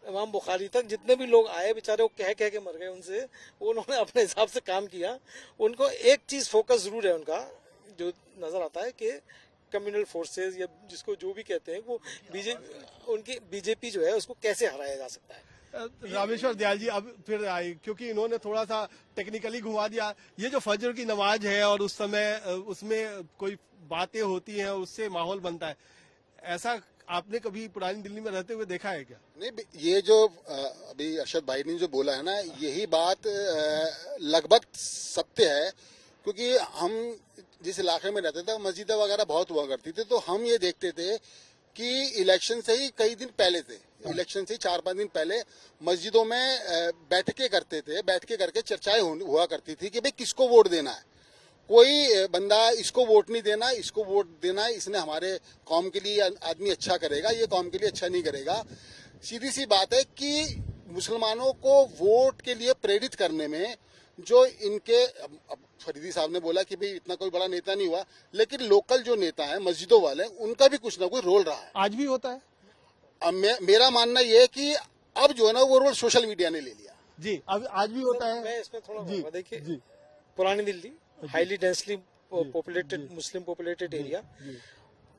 इमाम बुखारी तक जितने भी लोग आए बेचारे वो कह के मर गए, उनसे उन्होंने अपने हिसाब से काम किया। उनको एक चीज फोकस जरूर है उनका, जो नजर आता है कि कम्युनल फोर्सेस या जिसको जो भी कहते हैं, वो उनकी बीजेपी जो है उसको कैसे हराया जा सकता है। रामेश्वर दयाल जी अब फिर आए, क्योंकि इन्होंने थोड़ा सा टेक्निकली घुमा दिया। ये जो फजर की नमाज है और उस समय उसमें कोई बातें होती हैं, उससे माहौल बनता है, ऐसा आपने कभी पुरानी दिल्ली में रहते हुए देखा है क्या? नहीं, ये जो अभी अरशद भाई ने जो बोला है ना, यही बात लगभग सत्य है। क्योंकि हम जिस इलाके में रहते थे मस्जिदें वगैरह बहुत हुआ करती थी, तो हम ये देखते थे कि इलेक्शन से ही कई दिन पहले थे, इलेक्शन से 4-5 दिन पहले मस्जिदों में बैठकें करते थे, बैठकें करके चर्चाएं हुआ करती थी कि भाई किसको वोट देना है। कोई बंदा इसको वोट नहीं देना, इसको वोट देना है, इसने हमारे कौम के लिए आदमी अच्छा करेगा, ये कौम के लिए अच्छा नहीं करेगा। सीधी सी बात है कि मुसलमानों को वोट के लिए प्रेरित करने में जो इनके, अब फरीदी साहब ने बोला कि भाई इतना कोई बड़ा नेता नहीं हुआ, लेकिन लोकल जो नेता है मस्जिदों वाले, उनका भी कुछ ना कोई रोल रहा है। आज भी होता है। अब मेरा मानना यह है कि अब जो है ना वो रोल सोशल मीडिया ने ले लिया। जी, अब आज भी होता है। मैं इसमें थोड़ा जी, देखिए, जी, पुरानी दिल्ली हाईली डेंसली पॉपुलेटेड मुस्लिम पॉपुलेटेड एरिया,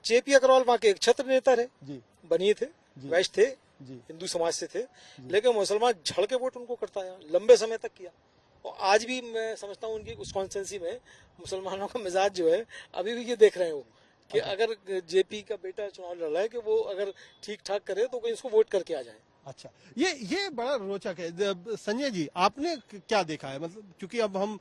जेपी अग्रवाल वहाँ के एक छत्र नेता रहे, बनिए थे, वैश्य थे, हिंदू समाज से थे, लेकिन मुसलमान झड़ के वोट उनको करता है, लंबे समय तक किया। और आज भी मैं समझता हूँ उनकी उस कॉन्स्टिट्यूंसी में मुसलमानों का मिजाज जो है अभी भी ये देख रहे हो कि अगर जेपी का बेटा चुनाव लड़ रहा है कि वो अगर ठीक ठाक करे तो कोई इसको वोट करके आ जाए। अच्छा, ये बड़ा रोचक है। संजय जी, आपने क्या देखा है? मतलब क्योंकि अब हम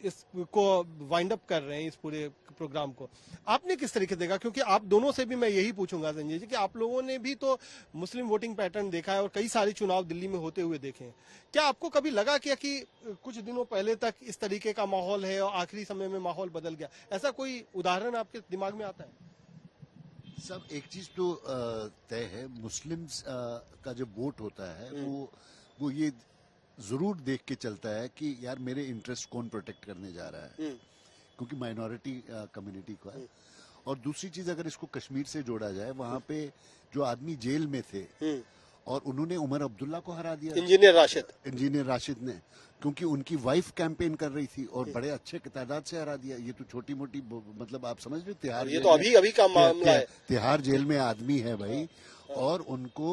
इसको वाइंड अप कर रहे हैं, इस पूरे प्रोग्राम को, आपने किस तरीके देखा? क्योंकि आप दोनों से भी मैं यही पूछूंगा संजय जी कि आप लोगों ने भी तो मुस्लिम वोटिंग पैटर्न देखा है और कई सारे चुनाव दिल्ली में होते हुए देखे हैं। क्या आपको कभी लगा कि कुछ दिनों पहले तक इस तरीके का माहौल है और आखिरी समय में माहौल बदल गया? ऐसा कोई उदाहरण आपके दिमाग में आता है? सब एक चीज तो तय है, मुस्लिम्स का जब वोट होता है वो ये जरूर देख के चलता है कि यार मेरे इंटरेस्ट कौन प्रोटेक्ट करने जा रहा है, क्योंकि माइनॉरिटी कम्युनिटी का है। और दूसरी चीज, अगर इसको कश्मीर से जोड़ा जाए, वहां पे जो आदमी जेल में थे और उन्होंने उमर अब्दुल्ला को हरा दिया, इंजीनियर राशिद ने, क्योंकि उनकी वाइफ कैंपेन कर रही थी और बड़े अच्छे तादाद से हरा दिया। ये तो छोटी मोटी, मतलब आप समझ रहे, तिहाड़, ये तो अभी का मामला है, तिहाड़ जेल में आदमी है भाई, और उनको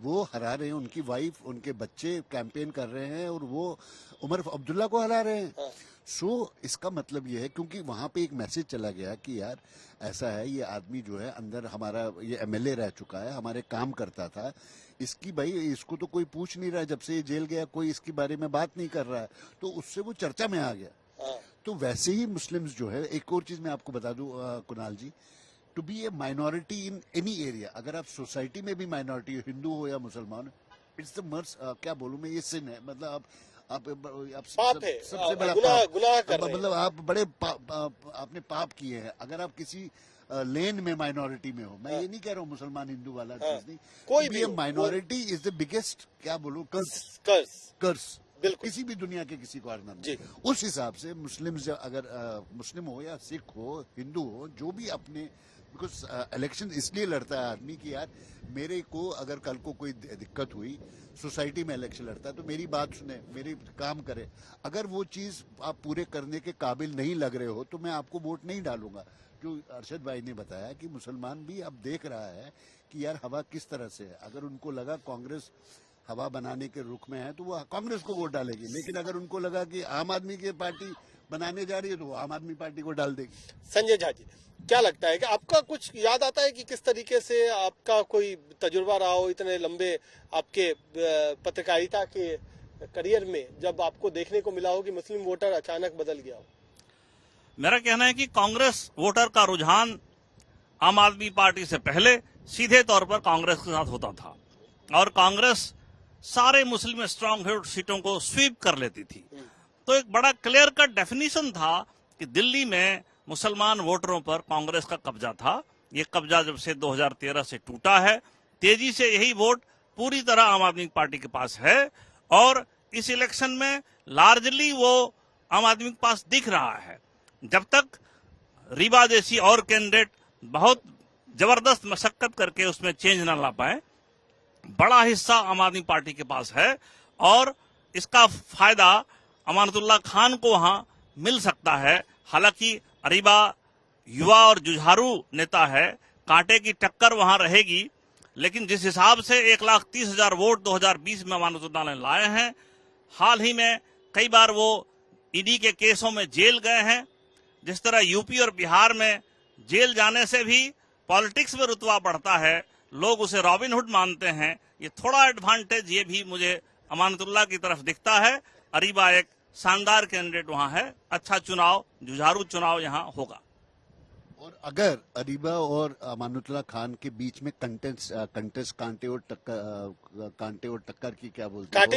वो हरा रहे हैं, उनकी वाइफ, उनके बच्चे कैंपेन कर रहे हैं और वो उमर अब्दुल्ला को हरा रहे हैं। सो इसका मतलब ये है, क्योंकि वहां पे एक मैसेज चला गया कि यार ऐसा है, ये आदमी जो है अंदर हमारा, ये एमएलए रह चुका है, हमारे काम करता था, इसकी भाई इसको तो कोई पूछ नहीं रहा है, जब से ये जेल गया कोई इसके बारे में बात नहीं कर रहा है, तो उससे वो चर्चा में आ गया। तो वैसे ही मुस्लिम्स जो है, एक और चीज मैं आपको बता दूं Kunal ji, to be a minority in any area, अगर आप सोसाइटी में भी माइनॉरिटी हो, हिंदू हो या मुसलमान, इट्स द मर्स, क्या बोलूं मैं, ये सिन है। मतलब आप पाप है, सबसे बड़ा गुनाह कर रहे हैं। मतलब आप बड़े आपने पाप किए हैं अगर आप किसी लेन में माइनॉरिटी में हो। मैं ये नहीं कह रहा हूँ मुसलमान हिंदू वाला चीज नहीं, कोई भी माइनॉरिटी इज द बिगेस्ट, क्या बोलूं, कर्स बिल्कुल। किसी भी दुनिया के किसी कॉर्नर जी। में। उस हिसाब से मुस्लिम, अगर मुस्लिम हो या सिख हो, हिंदू हो, जो भी अपने, बिकॉज इलेक्शन इसलिए लड़ता है आदमी कि यार मेरे को अगर कल को कोई दिक्कत हुई, सोसाइटी में इलेक्शन लड़ता है तो मेरी बात सुने, मेरी काम करे। अगर वो चीज आप पूरे करने के काबिल नहीं लग रहे हो तो मैं आपको वोट नहीं डालूंगा। जो अरशद भाई ने बताया कि मुसलमान भी अब देख रहा है कि यार हवा किस तरह से है। अगर उनको लगा कांग्रेस हवा बनाने के रुख में है तो वो कांग्रेस को वोट डालेगी, लेकिन अगर उनको लगा कि आम आदमी की पार्टी बनाने जा रही है तो वो आम आदमी पार्टी को डाल देगी। संजय झा जी, क्या लगता है कि आपका कुछ याद आता है कि किस तरीके से आपका कोई तजुर्बा रहा हो इतने लंबे आपके पत्रकारिता के करियर में, जब आपको देखने को मिला हो कि मुस्लिम वोटर अचानक बदल गया हो? मेरा कहना है कि कांग्रेस वोटर का रुझान आम आदमी पार्टी से पहले सीधे तौर पर कांग्रेस के साथ होता था और कांग्रेस सारे मुस्लिम स्ट्रांग होल्ड सीटों को स्वीप कर लेती थी। तो एक बड़ा क्लियर कट डेफिनेशन था कि दिल्ली में मुसलमान वोटरों पर कांग्रेस का कब्जा था। ये कब्जा जब से 2013 से टूटा है, तेजी से यही वोट पूरी तरह आम आदमी पार्टी के पास है और इस इलेक्शन में लार्जली वो आम आदमी के पास दिख रहा है। जब तक रीवा जैसी और कैंडिडेट बहुत जबरदस्त मशक्कत करके उसमें चेंज न ला पाए, बड़ा हिस्सा आम आदमी पार्टी के पास है और इसका फायदा अमानतुल्लाह खान को वहां मिल सकता है। हालांकि अरीबा युवा और जुझारू नेता है, कांटे की टक्कर वहां रहेगी, लेकिन जिस हिसाब से 1,30,000 वोट 2020 में अमानतुल्लाह ने लाए हैं, हाल ही में कई बार वो ईडी के केसों में जेल गए हैं। जिस तरह यूपी और बिहार में जेल जाने से भी पॉलिटिक्स में रुतबा बढ़ता है, लोग उसे रॉबिनहुड मानते हैं। ये थोड़ा एडवांटेज ये भी मुझे अमानतुल्लाह की तरफ दिखता है। अरीबा एक शानदार कैंडिडेट वहां है, अच्छा चुनाव, जुझारू चुनाव यहां होगा। और अगर अरीबा और अमानुल्लाह खान के बीच में कंटेस्ट कांटे और टक्कर की, क्या बोलते हैं,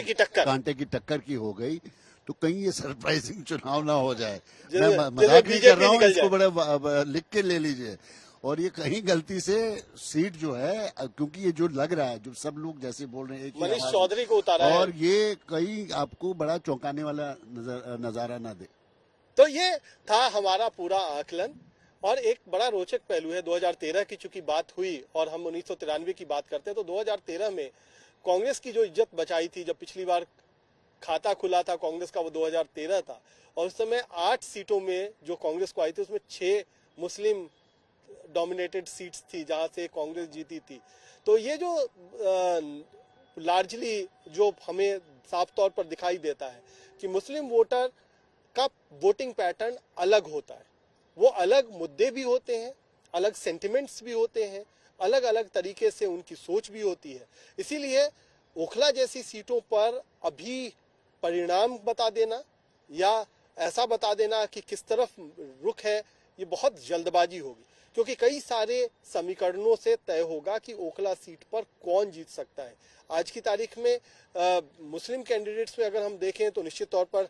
कांटे की टक्कर की हो गई तो कहीं ये सरप्राइजिंग चुनाव ना हो जाए। मैं मजाक नहीं कर रहा हूँ, इसको बड़ा लिख के ले लीजिए। और ये कहीं गलती से सीट जो है, क्योंकि ये जो लग रहा है, जो सब लोग जैसे बोल रहे हैं मनीष चौधरी को उतारा है, और ये कहीं आपको बड़ा चौंकाने वाला नजारा ना दे। तो ये था हमारा पूरा आकलन। और एक बड़ा रोचक पहलू है, 2013 की चूंकि बात हुई और हम 1993 की बात करते हैं, तो 2013 में कांग्रेस की जो इज्जत बचाई थी, जब पिछली बार खाता खुला था कांग्रेस का, वो 2013 था और उस समय 8 सीटों में जो कांग्रेस को आई थी उसमें 6 मुस्लिम डोमिनेटेड सीट्स थी जहां से कांग्रेस जीती थी। तो ये जो लार्जली जो हमें साफ तौर पर दिखाई देता है कि मुस्लिम वोटर का वोटिंग पैटर्न अलग होता है, वो अलग मुद्दे भी होते हैं, अलग सेंटिमेंट्स भी होते हैं, अलग अलग तरीके से उनकी सोच भी होती है। इसीलिए ओखला जैसी सीटों पर अभी परिणाम बता देना या ऐसा बता देना कि किस तरफ रुख है, ये बहुत जल्दबाजी होगी, क्योंकि कई सारे समीकरणों से तय होगा कि ओखला सीट पर कौन जीत सकता है। आज की तारीख में मुस्लिम कैंडिडेट्स में अगर हम देखें तो निश्चित तौर पर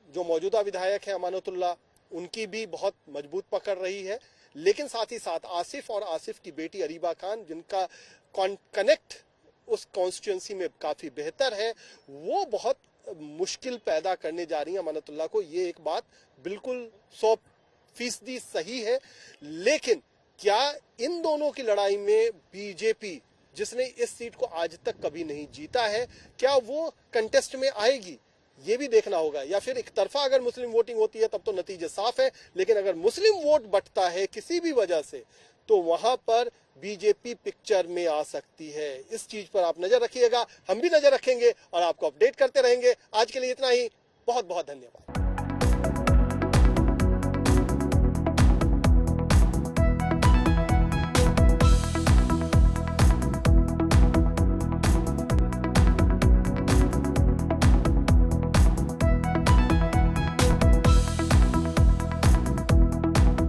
जो मौजूदा विधायक हैं अमानतुल्लाह, उनकी भी बहुत मजबूत पकड़ रही है, लेकिन साथ ही साथ आसिफ और आसिफ की बेटी अरीबा खान, जिनका कनेक्ट उस कॉन्स्टिट्यूंसी में काफी बेहतर है, वो बहुत मुश्किल पैदा करने जा रही है अमानतुल्लाह को। ये एक बात बिल्कुल 100% सही है। लेकिन क्या इन दोनों की लड़ाई में बीजेपी, जिसने इस सीट को आज तक कभी नहीं जीता है, क्या वो कंटेस्ट में आएगी, ये भी देखना होगा। या फिर एक तरफा अगर मुस्लिम वोटिंग होती है तब तो नतीजे साफ है, लेकिन अगर मुस्लिम वोट बंटता है किसी भी वजह से तो वहां पर बीजेपी पिक्चर में आ सकती है। इस चीज पर आप नजर रखिएगा, हम भी नजर रखेंगे और आपको अपडेट करते रहेंगे। आज के लिए इतना ही, बहुत बहुत धन्यवाद।